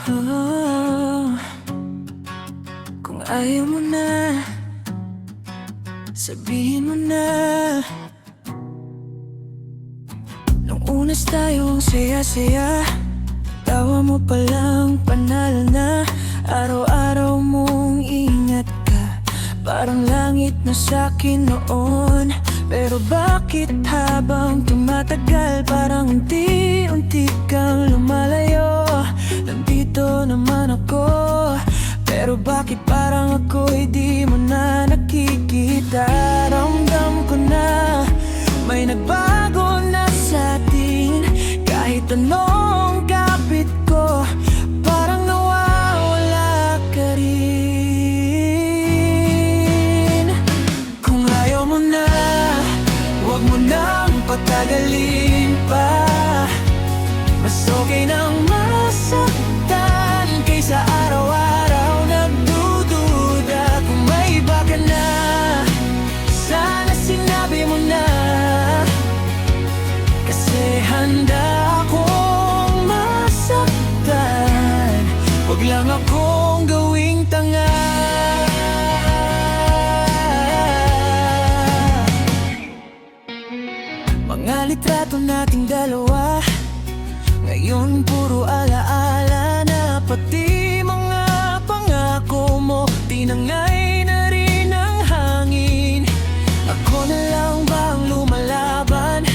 Oh, kung ayaw mo na, sabihin mo na. Nung unas tayong saya-saya, tawa mo palang panalo na. Araw-araw mong ingat ka, parang langit na sa'kin noon. Pero bakit habang tumatagal, parang unti-unti kang lumalayo? Nandito naman ako, pero bakit parang ako'y di mo na nakikita? Ramdam ko na may nagbago na sa'tin. Kahit anong kapit ko, parang nawawala ka rin. Kung ayaw mo na, huwag mo nang patagalin pa. Mas okay nang masaktan kaysa araw-araw nagdududa. Kung may iba ka na, sana sinabi mo na. Kasi handa akong masaktan, huwag lang akong gawing tanga. Mga litrato nating dalawa, ngayon puro alaala na. Pati mga pangako mo, tinangay na rin ng hangin. Ako na lang bang lumalaban?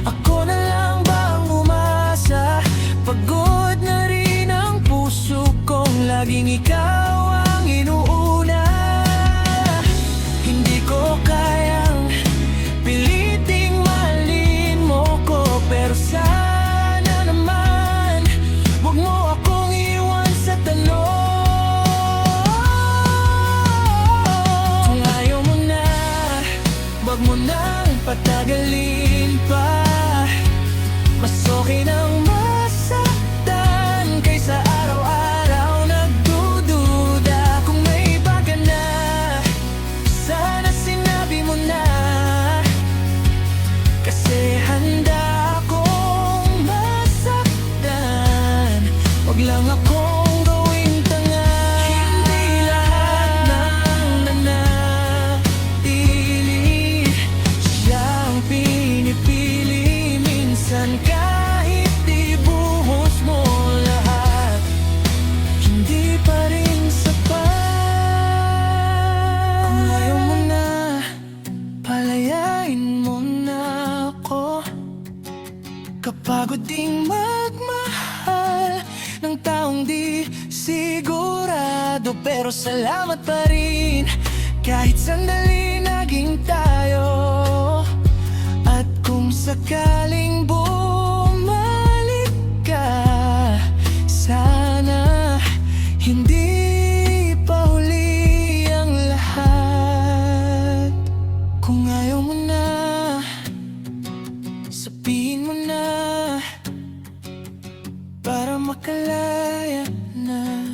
Ako na lang bang umasa? Pagod na rin ang puso kong laging ikaw ang inuuna. Hindi ko kayang piliting mahalin mo ko, pero sana naman huwag mo akong iwan sa tanong. Kung ayaw mo na, huwag mo nang patagalin pa. Mas okay nang masaktan kaysa araw-araw nagdududa. Kung may iba ka na, sana sinabi mo na. Kasi handa akong masaktan, huwag lang akong gawing tanga. Hindi lahat ng nanatili siyang pinipili. Minsan kahit ibuhos mo lahat, hindi pa rin sapat. Kung ayaw mo na, palayain mo na ako. Kapagod ding magmahal ng taong di sigurado, pero salamat pa rin kahit sandali naging tayo. At kung sakaling bumalik ka, sana hindi pa huli ang lahat. Kung ayaw mo na, sabihin mo na, para makalaya na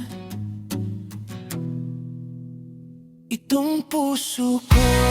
itong puso ko.